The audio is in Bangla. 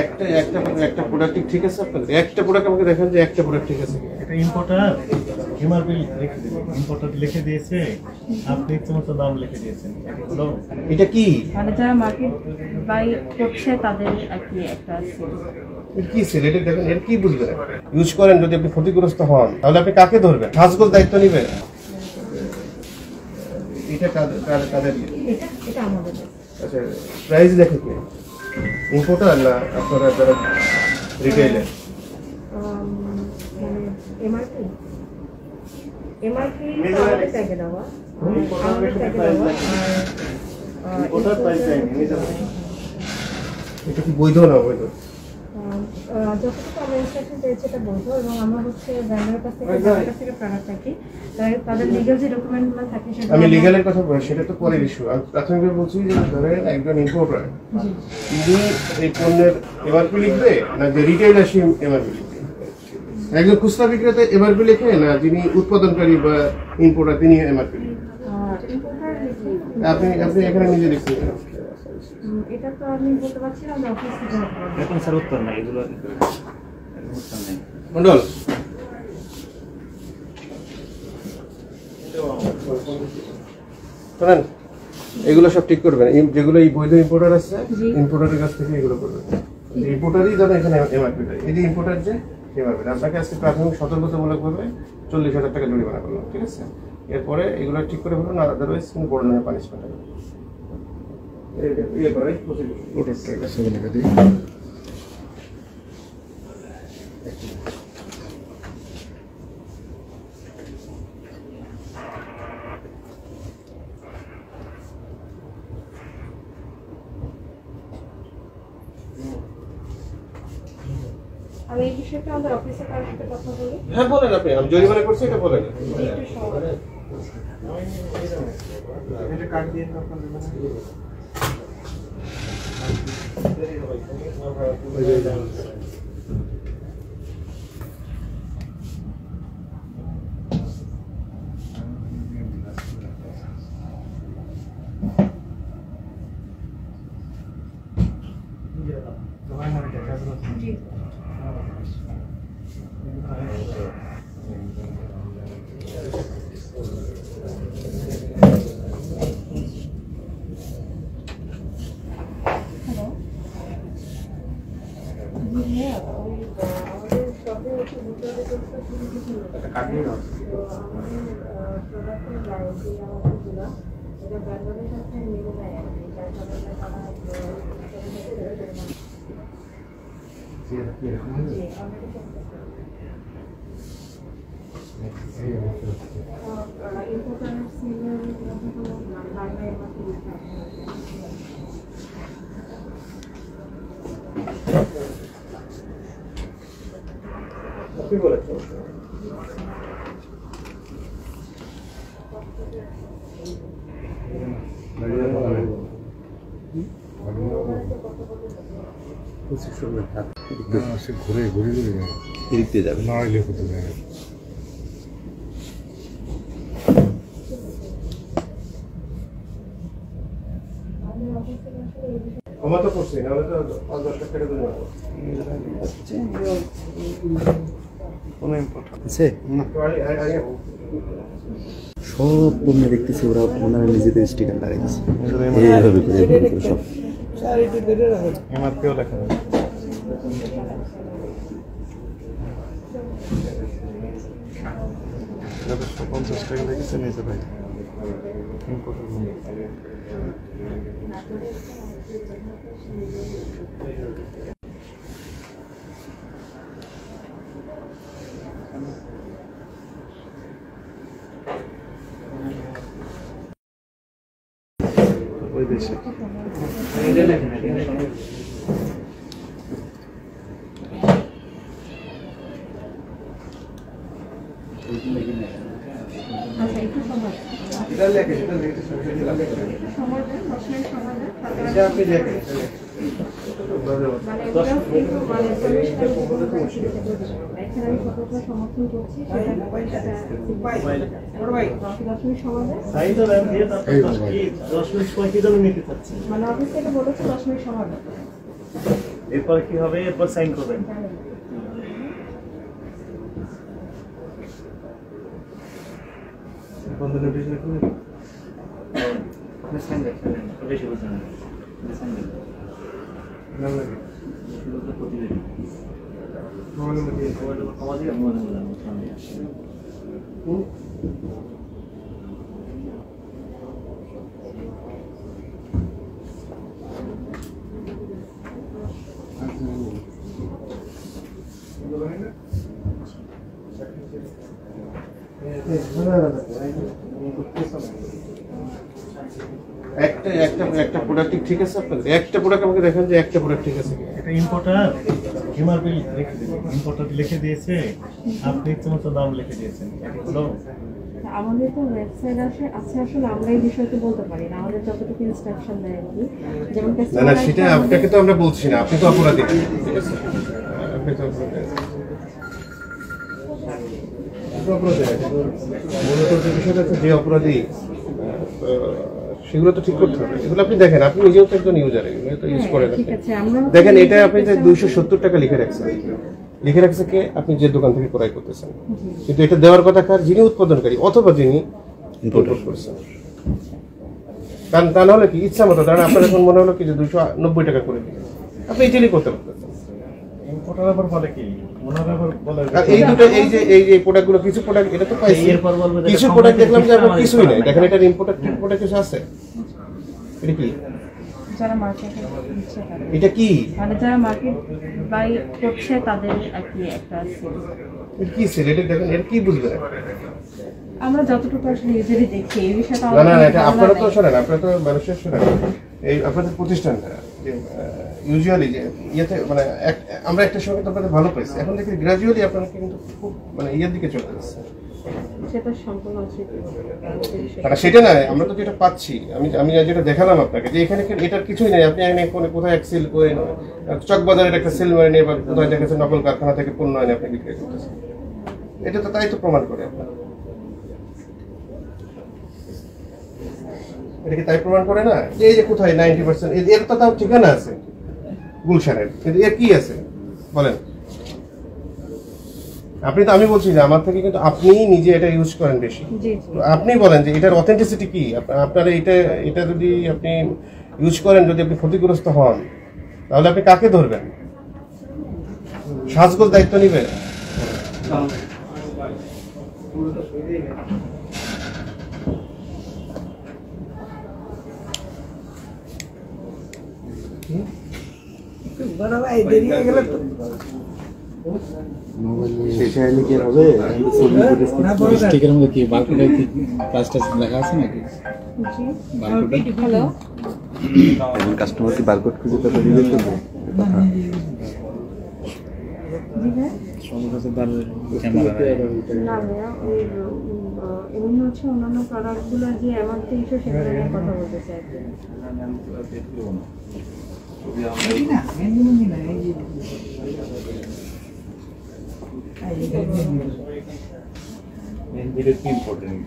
একটা একটা একটা প্রোডাক্ট ঠিক আছে আপনাদের? একটা প্রোডাক্ট আমাকে দেখান যে একটা প্রোডাক্ট ঠিক আছে। এটা ইম্পোর্টার এমআরপি লিখে দিয়েছে, ইম্পোর্টার লিখে দিয়েছে, আপনি তোমার নাম লিখে দিয়েছেন। এটা কি মানে যারা মার্কেট বাই করছে তাদের একটা কি সেল? এটা দেখেন, এর কি বুঝবেন? ইউজ করেন, যদি আপনি ক্ষতিগ্রস্ত হন তাহলে আপনি কাকে ধরবেন? সাজগোজ দায়িত্ব নেবেন? এটা কাদের? এটা আমাদের। আচ্ছা, প্রাইস দেখে কি ইম্পোর্টার না আপনারা যারা রিটেইলার? এমআরপি আমাদের ট্যাগে দেওয়া, আমাদের ট্যাগে দেওয়া। আর ইম্পোর্টার প্রাইস দেয়নি, এটা কি বৈধ না বৈধ? যতটুকু আমরা ইনস্ট্রাকশন পেয়েছি এটা বলবো, এবং আমরা হচ্ছে ব্র্যান্ডের কাছ থেকে প্রোডাক্ট থাকি, তাদের লিগ্যাল যে ডকুমেন্টগুলো থাকে সেটা আমি লিগ্যালের কথা বলি, সেটা তো পরের ইস্যু। আমি প্রাথমিকভাবে বলছি যে ধরেন একজন ইম্পোর্টার, তিনি এই পণ্যের এমআরপি লিখবে না যে রিটেইলার সে এমআরপি লিখবে? একজন খুচরা বিক্রেতা এমআরপি লিখে না যিনি উৎপাদনকারী বা ইম্পোর্টার তিনি এমআরপি লিখবেন? আপনি এখানে নিজে লিখছেন। এটা তো আমি বলতে পারছি না, অফিস থেকে এখন স্যার উত্তর নাই, এগুলো উত্তর নেই। মন্ডল, শোনেন, এগুলো সব ঠিক করবেন। যেগুলো এই বৈধ ইম্পোর্টার আছে, ইম্পোর্টারের কাছ থেকে এগুলো করবেন। ইম্পোর্টারই যেন এখানে এমআরপি দেয়। এই যে ইম্পোর্টার যে এমআরপি, আপনাকে আজকে প্রাথমিক সতর্কতামূলকভাবে 40,000 টাকা জরিমানা করলাম, ঠিক আছে? এরপরে এগুলো ঠিক করে ফেলুন, আর আদারওয়াইজ কিন্তু বড় ধরনের পানিশমেন্ট হবে। ইয়ে করে প্রোডাক্টটার কাছে লিখে দিই। আমি এই বিষয়টা আমাদের অফিসে কারোর সাথে কথা বলি। হ্যাঁ বলেন, আপনি আমি জরিমানা করছি এটা বলেন। এটা কাট দিয়ে আপনার কি বলেছেন? ঘুরে ঘুরে ঘুরে দেখতে যাবে না হলে হতে যায়। ক্ষমা তো করছি, নাহলে তো 5-10 লাখ টাকা জরিমানা করবো। কোনো ইম্পোর্টার সব পণ্য দেখতেছি ওরা ওনারা নিজেদের স্টিকার লাগাইছে এইভাবে করে সব এমআরপিও লেখা আছে। এটা 50 টাকা লেগেছে নিচে ভাই ইম্পোর্টার। ওই দেশে এটা লেখে, সেটা লেখে, সেটা লেখে। এটা আপনি লেখেন, এটা লেখেন। মানে অফিস থেকে বলেছে 10 মিনিট সময় এরপর কি হবে? এরপর সাইন করবেন। বন্ধ নোটিশ লিখুন। সাইন দেখেন বেশি বুঝছেন না। সাইন দেখেন নাম লাগে শুধু তো প্রতিদিন মোবাইল নাম্বার দিয়ে আমাদের মনে হলো সামনে একটা প্রোডাক্ট ঠিক আছে আপনাদের? একটা প্রোডাক্ট আমাকে দেখেন যে একটা প্রোডাক্ট ঠিক আছে কিনা। এটা ইম্পোর্টার এমআরপি লিখে দিবেন। ইম্পোর্টার লিখে দিয়েছে, আপনি তোমার দাম লিখে দিয়েছেন। এটা হলো আমাদের তো ওয়েবসাইট আছে আসলে আমরা এই বিষয়টা বলতে পারি না, আমাদের যতটুকু ইনস্ট্রাকশন দেয় আর কি। যেমন না না, সেটা আপনাকে তো আমরা বলছি না, আপনি তো অপরাধী, ঠিক আছে? আপনি তো অপরাধী। মূলত যে বিষয়টা হচ্ছে যে অপরাধী সেগুলো তো ঠিক করতে হবে। এগুলো আপনি দেখেন, আপনি নিজেও তো একজন ইউজার, এগুলো তো ইউজ করেন। ঠিক আছে, আমরা দেখেন এটা আপনি যে 270 টাকা লিখে রাখছে কে? আপনি যে দোকান থেকে ক্রয় করতেছেন, কিন্তু এটা দেওয়ার কথা কার? যিনি উৎপাদনকারী অথবা যিনি ইম্পোর্ট করছেন। কারণ তা নাহলে কি ইচ্ছা মতো, কারণ আপনার এখন মনে হলো কি যে 290 টাকা করে দিন, আপনি ইজিলি করতে পারতেছেন। ইম্পোর্টার আবার বলে কি? ওনারা আবার বলে আর এই দুটো এই যে প্রোডাক্টগুলো, কিছু প্রোডাক্ট এটা তো পাইছি, এরপর বলবে যে কিছু প্রোডাক্ট দেখলাম যে আপনার কিছুই নাই। দেখেন এটার ইম্পোর্টার প্রোডাক্ট কিছু আছে, এটা কি? যারা মার্কেটে দিচ্ছে তাদের, এটা কি? মানে যারা মার্কেট বাই করছে তাদের আর কি একটা এটা কি সেল? এটা দেখেন, এটা কি বুঝবেন? আমরা যতটুকু আসলে ইউজারই দেখি এই বিষয়টা না না, এটা আপনারা তো শোনেন, আপনারা তো মানুষের শোনেন, এই আপনাদের প্রতিষ্ঠানটা ইউজুয়ালি যে ইয়েতে মানে আমরা একটা সময় তো আপনাদের ভালো পাইছি, এখন দেখি গ্রাজুয়ালি আপনারা কিন্তু খুব মানে ইয়ের দিকে চলে যাচ্ছে। সেটা সম্পূর্ণ আছে মানে সেটা না, আমরা তো যেটা পাচ্ছি, আমি যেটা দেখালাম আপনাকে, যে এখানে এটার কিছুই নেই। আপনি এখানে কোথায় এক সেল করে চকবাজারের একটা সেল মারে নিয়ে, বা কোথায় দেখেছে নকল কারখানা থেকে পণ্য এনে আপনি বিক্রি করতেছেন, এটা তো তাই তো প্রমাণ করে আপনার। এটা কি তাই প্রমাণ করে না? এই যে কোথায় 90% এর তো তাও ঠিকানা আছে গুলশানের, কিন্তু এর কি আছে বলেন? আপনি তো, আমি বলছি যে আমার থেকে কিন্তু আপনি নিজে এটা ইউজ করেন বেশি, আপনি বলেন যে এটার অথেন্টিসিটি কি। আপনার এটা যদি আপনি ইউজ করেন, যদি আপনি ক্ষতিগ্রস্ত হন, তাহলে আপনি কাকে ধরবেন? সাজগোজ দায়িত্ব নিবে? শেষে আইলে কি হবে? স্টিকের মধ্যে কি বারকোডে কি প্লাস্টার লেখা আছে নাকি? বারকোডে হ্যালো, এখন কাস্টমার কি বারকোড খুঁজে তারপর রিভিউ করবে? জি ভাই। সমস্যা তো তার ক্যামেরা না ভাইয়া, ওই এমনি হচ্ছে অন্যান্য প্রোডাক্টগুলো যে এমআরপি ইস্যু সেগুলো নিয়ে কথা বলতে চাই। ইম্পোর্টেন্ট